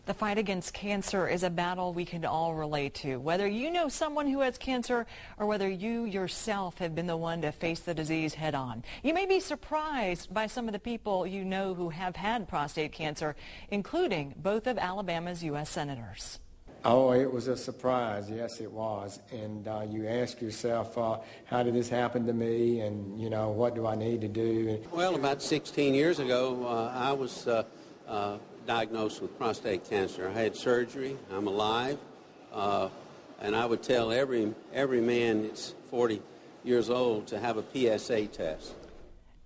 The fight against cancer is a battle we can all relate to. Whether you know someone who has cancer or whether you yourself have been the one to face the disease head on. You may be surprised by some of the people you know who have had prostate cancer, including both of Alabama's U.S. senators. Oh, it was a surprise. Yes, it was. And you ask yourself, how did this happen to me? And, you know, what do I need to do? Well, about 16 years ago, I was diagnosed with prostate cancer. I had surgery. I'm alive. And I would tell every man that's 40 years old to have a PSA test.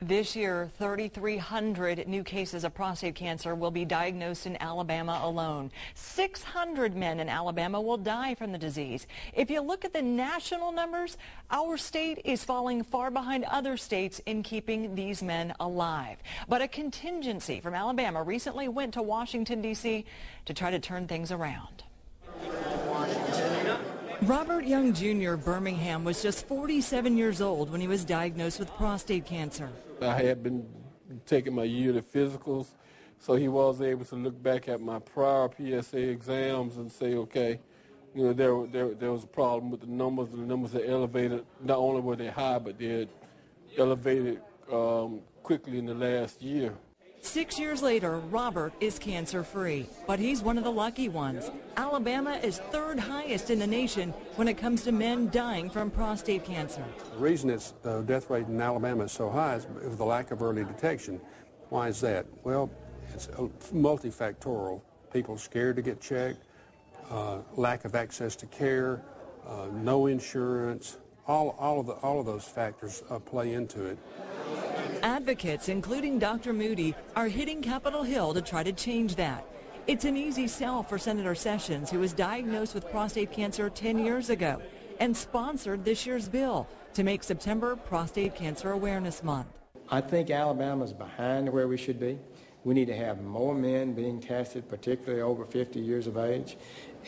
This year, 3,300 new cases of prostate cancer will be diagnosed in Alabama alone. 600 men in Alabama will die from the disease. If you look at the national numbers, our state is falling far behind other states in keeping these men alive. But a contingency from Alabama recently went to Washington, D.C. to try to turn things around. Robert Young Jr. of Birmingham was just 47 years old when he was diagnosed with prostate cancer. I had been taking my yearly physicals, so he was able to look back at my prior PSA exams and say, okay, you know, there was a problem with the numbers. The numbers are elevated. Not only were they high, but they had elevated quickly in the last year. 6 years later, Robert is cancer-free, but he's one of the lucky ones. Alabama is third highest in the nation when it comes to men dying from prostate cancer. The reason its death rate in Alabama is so high is the lack of early detection. Why is that? Well, it's multifactorial. People are scared to get checked, lack of access to care, no insurance. All of those factors play into it. Advocates, including Dr. Moody, are hitting Capitol Hill to try to change that. It's an easy sell for Senator Sessions, who was diagnosed with prostate cancer 10 years ago and sponsored this year's bill to make September Prostate Cancer Awareness Month. I think Alabama's behind where we should be. We need to have more men being tested, particularly over 50 years of age.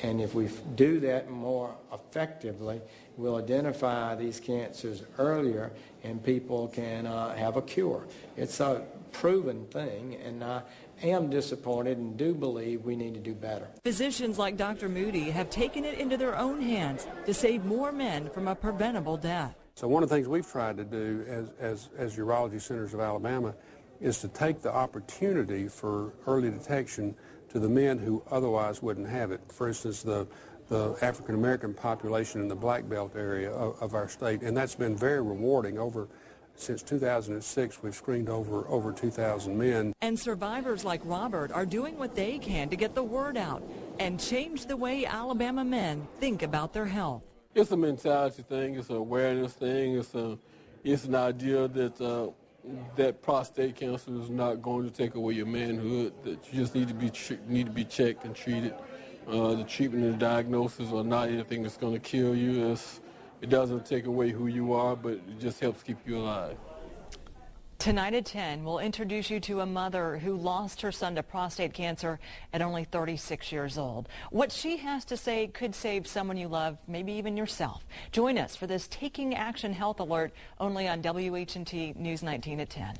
And if we do that more effectively, we'll identify these cancers earlier and people can have a cure. It's a proven thing, and I am disappointed and do believe we need to do better. Physicians like Dr. Moody have taken it into their own hands to save more men from a preventable death. So one of the things we've tried to do as Urology Centers of Alabama is to take the opportunity for early detection to the men who otherwise wouldn't have it. For instance, the African-American population in the Black Belt area of our state, and that's been very rewarding. Since 2006, we've screened over 2,000 men. And survivors like Robert are doing what they can to get the word out and change the way Alabama men think about their health. It's a mentality thing. It's an awareness thing. It's an idea that that prostate cancer is not going to take away your manhood, that you just need to be checked and treated. The treatment and the diagnosis are not anything that's going to kill you. It doesn't take away who you are, but it just helps keep you alive. Tonight at 10, we'll introduce you to a mother who lost her son to prostate cancer at only 36 years old. What she has to say could save someone you love, maybe even yourself. Join us for this Taking Action Health Alert, only on WHNT News 19 at 10.